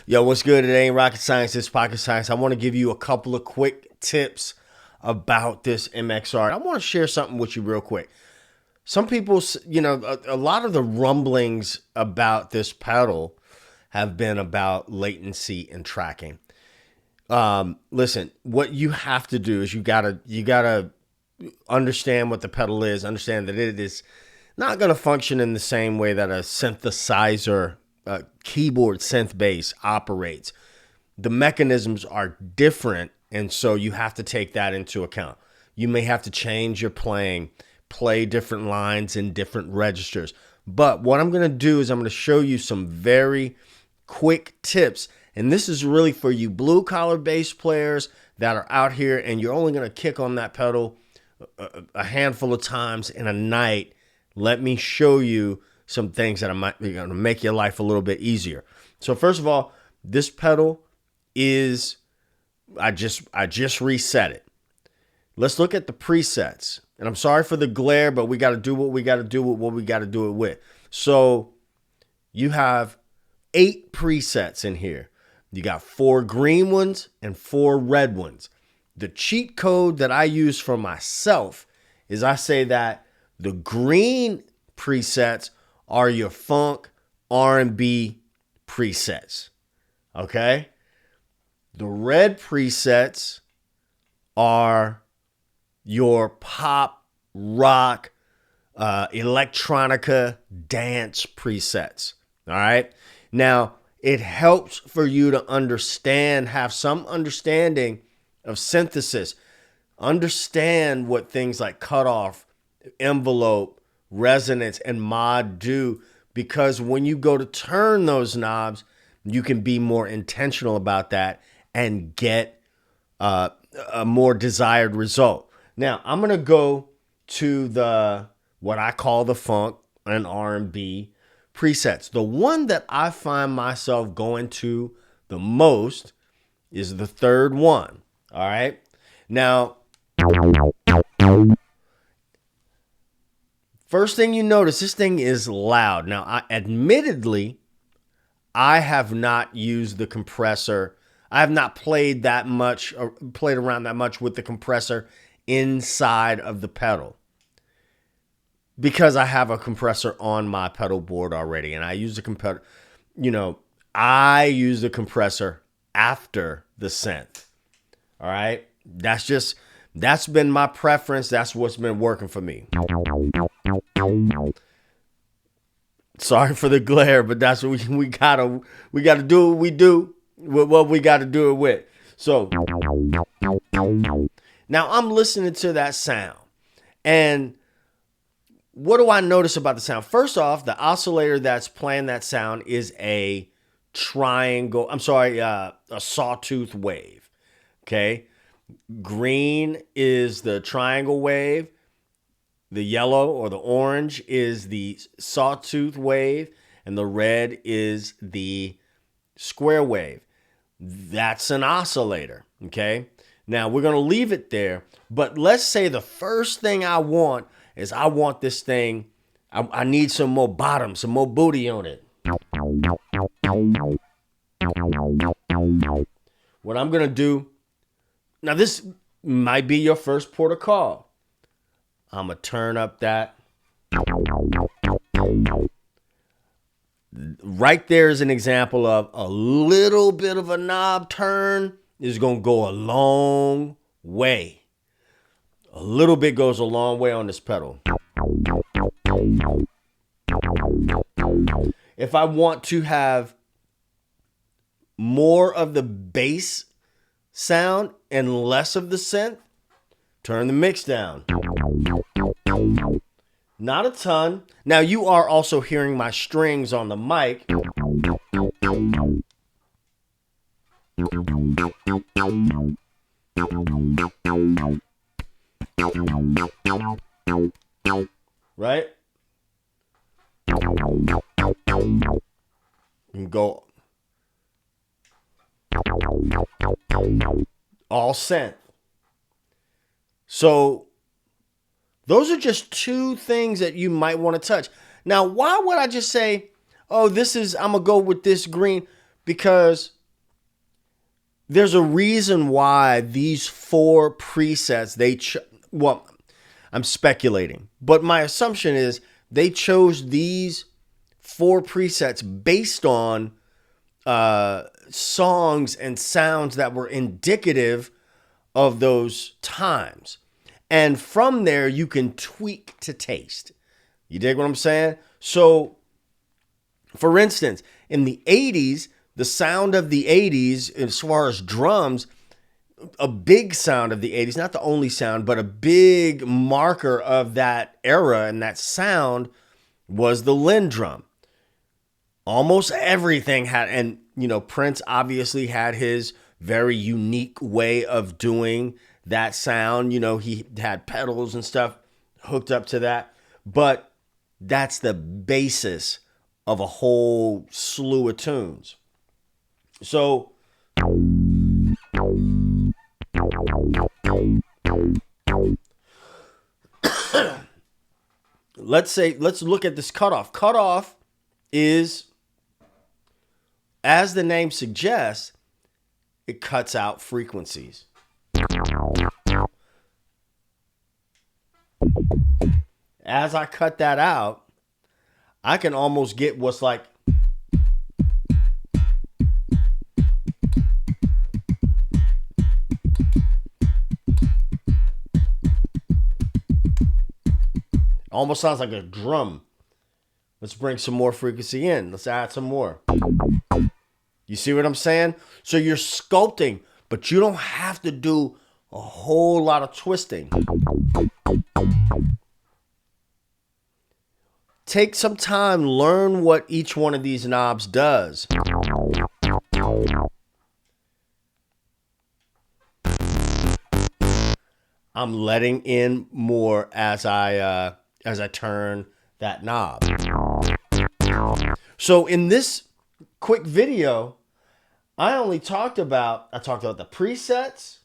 Yo, what's good? It ain't rocket science, it's pocket science. I want to give you a couple of quick tips about this MXR. I want to share something with you real quick. Some people, a lot of the rumblings about this pedal have been about latency and tracking. Listen, what you have to do is you gotta understand what the pedal is, understand that it is not going to function in the same way that a synthesizer keyboard synth bass operates. The mechanisms are different, and so you have to take that into account. You may have to change your playing, play different lines in different registers. But what I'm going to do is I'm going to show you some very quick tips, and this is really for you blue-collar bass players that are out here and you're only going to kick on that pedal a handful of times in a night. Let me show you some things that might be going to make your life a little bit easier. So first of all, this pedal is, I just reset it. Let's look at the presets. And I'm sorry for the glare, but we got to do what we got to do with what we got to do it with. So you have 8 presets in here. You got 4 green ones and 4 red ones. The cheat code that I use for myself is I say that the green presets are your funk, R&B presets, okay? The red presets are your pop, rock, electronica, dance presets, all right? Now, it helps for you to understand, have some understanding of synthesis, understand what things like cutoff, envelope, resonance, and mod do, because when you go to turn those knobs, you can be more intentional about that and get a more desired result. Now, I'm going to go to the what I call the funk and R&B presets. The one that I find myself going to the most is the third one. All right. Now, first thing you notice, this thing is loud. Now, admittedly, I have not used the compressor. I have not played that much or played around that much with the compressor inside of the pedal, because I have a compressor on my pedal board already, and I use the compressor. I use the compressor after the synth. All right, that's been my preference. That's what's been working for me. Sorry for the glare, but that's what we gotta do what we do with what we gotta do it with. So now I'm listening to that sound, and what do I notice about the sound? First off, the oscillator that's playing that sound is a triangle. A sawtooth wave. Okay. Green is the triangle wave. The yellow or the orange is the sawtooth wave. And the red is the square wave. That's an oscillator. Okay. Now we're going to leave it there. But let's say the first thing I want is I want this thing. I need some more bottom, some more booty on it. What I'm going to do. Now this might be your first port of call. I'm going to turn up that. Right there is an example of a little bit of a knob turn is going to go a long way. A little bit goes a long way on this pedal. If I want to have more of the bass sound and less of the synth, turn the mix down. Not a ton. Now you are also hearing my strings on the mic. Right? And go all synth. So those are just 2 things that you might want to touch. Now, why would I just say, oh, I'm going to go with this green? Because there's a reason why these 4 presets, well, I'm speculating, but my assumption is they chose these 4 presets based on songs and sounds that were indicative of those times. And from there, you can tweak to taste. You dig what I'm saying? So, for instance, in the 80s, the sound of the 80s, as far as drums, a big sound of the 80s, not the only sound, but a big marker of that era and that sound was the Linn drum. Almost everything had, and Prince obviously had his very unique way of doing that sound. He had pedals and stuff hooked up to that, but that's the basis of a whole slew of tunes. So let's look at this cutoff. Cutoff is, as the name suggests, it cuts out frequencies. As I cut that out, I can almost get what's like almost sounds like a drum. Let's bring some more frequency in. Let's add some more. You see what I'm saying? So you're sculpting, but you don't have to do a whole lot of twisting. Take some time, learn what each one of these knobs does. I'm letting in more as I turn that knob. So in this quick video, I talked about the presets,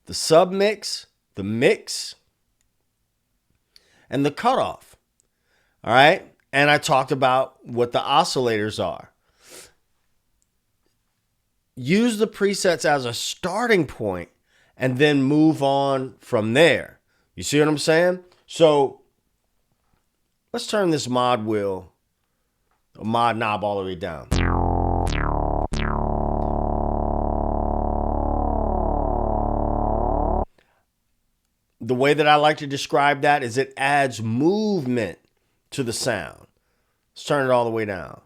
the submix, the mix, and the cutoff. All right? And I talked about what the oscillators are. Use the presets as a starting point and then move on from there. You see what I'm saying? So let's turn this mod knob all the way down. The way that I like to describe that is it adds movement to the sound. Let's turn it all the way down.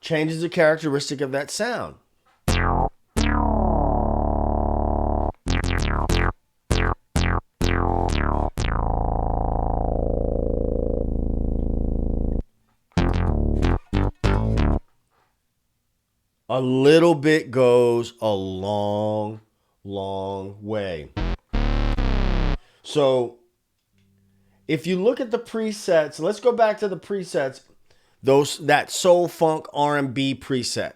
Changes the characteristic of that sound. A little bit goes a long, long way. So if you look at the presets, let's go back to the presets, that soul funk R&B preset.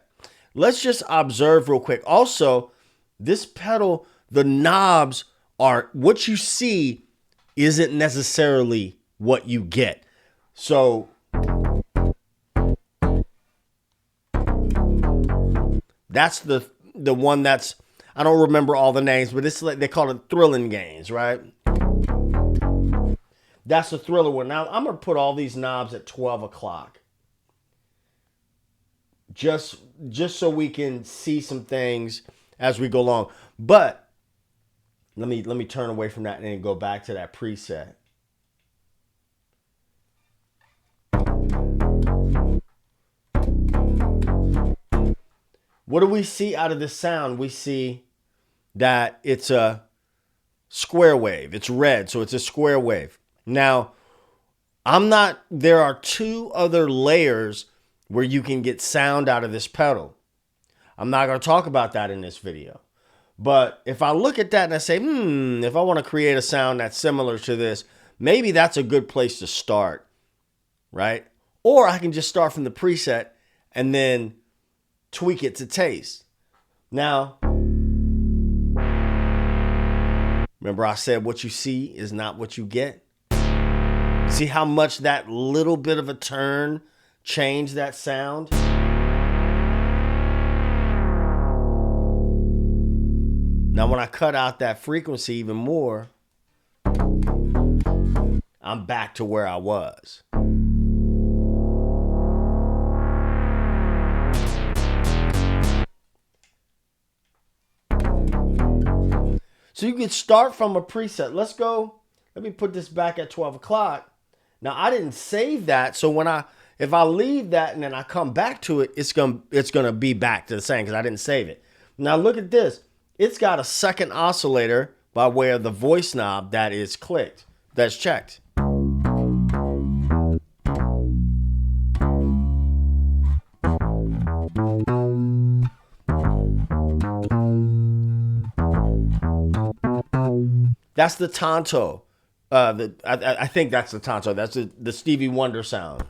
Let's just observe real quick. Also, this pedal, the knobs are what you see isn't necessarily what you get. So that's the one that's, I don't remember all the names, but it's like they call it thrilling gains, right? That's the thriller one. Now I'm gonna put all these knobs at 12 o'clock. Just so we can see some things as we go along. But let me turn away from that and then go back to that preset. What do we see out of this sound? We see that it's a square wave. It's red, so it's a square wave. Now, there are 2 other layers where you can get sound out of this pedal. I'm not going to talk about that in this video. But if I look at that and I say, if I want to create a sound that's similar to this, maybe that's a good place to start, right? Or I can just start from the preset and then tweak it to taste. Now, remember I said what you see is not what you get? See how much that little bit of a turn changed that sound? Now, when I cut out that frequency even more, I'm back to where I was. So you can start from a preset. Let's go. Let me put this back at 12 o'clock. Now, I didn't save that. So if I leave that and then I come back to it, it's gonna be back to the same because I didn't save it. Now, look at this. It's got a second oscillator by way of the voice knob that is clicked, that's checked. That's the Tonto. I think that's the Tonto. That's the Stevie Wonder sound.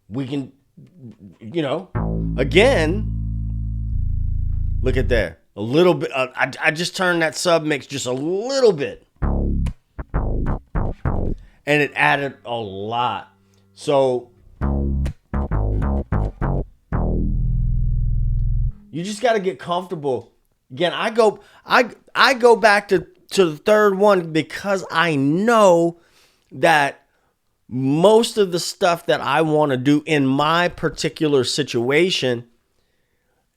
We can, again, look at there. A little bit. I just turned that sub mix just a little bit. And it added a lot. So you just got to get comfortable. Again, I go back to the third one because I know that most of the stuff that I want to do in my particular situation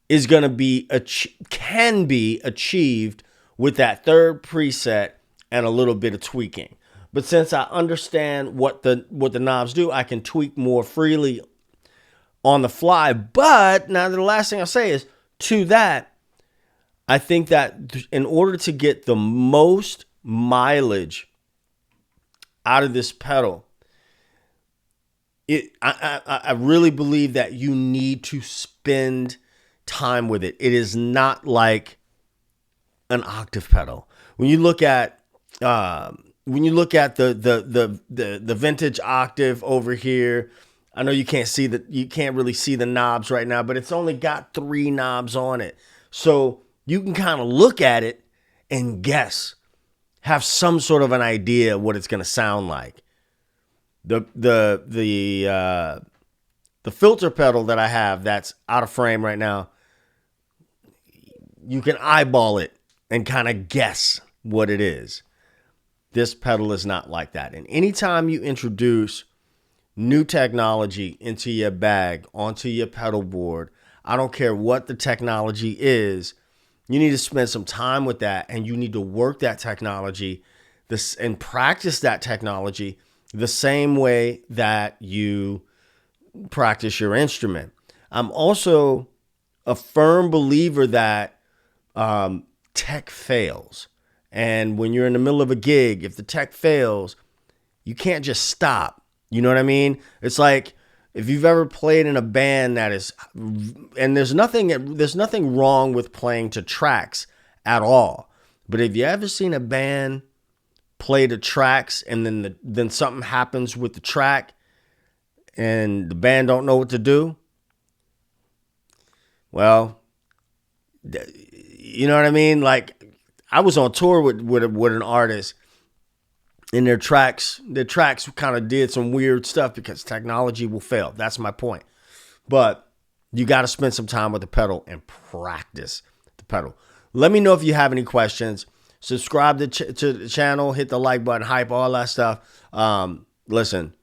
is going to can be achieved with that third preset and a little bit of tweaking. But since I understand what the knobs do, I can tweak more freely on the fly. But now the last thing I'll say is, to that, I think that in order to get the most mileage out of this pedal, I really believe that you need to spend time with it. It is not like an octave pedal. When you look at the vintage octave over here, I know you can't really see the knobs right now, but it's only got 3 knobs on it. So you can kind of look at it and guess, have some sort of an idea what it's going to sound like. The filter pedal that I have that's out of frame right now, you can eyeball it and kind of guess what it is. This pedal is not like that. And anytime you introduce new technology into your bag, onto your pedal board, I don't care what the technology is, you need to spend some time with that, and you need to work that technology and practice that technology the same way that you practice your instrument. I'm also a firm believer that tech fails. And when you're in the middle of a gig, if the tech fails, you can't just stop. You know what I mean? It's like if you've ever played in a band that is, and there's nothing wrong with playing to tracks at all. But have you ever seen a band play to tracks and then something happens with the track and the band don't know what to do? Well, you know what I mean? Like, I was on tour with an artist, and their tracks kind of did some weird stuff because technology will fail. That's my point. But you got to spend some time with the pedal and practice the pedal. Let me know if you have any questions. Subscribe to the channel, hit the like button, hype, all that stuff. Listen,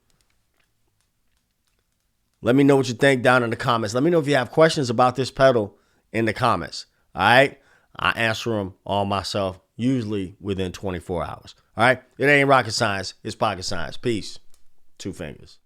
let me know what you think down in the comments. Let me know if you have questions about this pedal in the comments. All right? I answer them all myself, usually within 24 hours. All right? It ain't rocket science. It's pocket science. Peace. 2 fingers.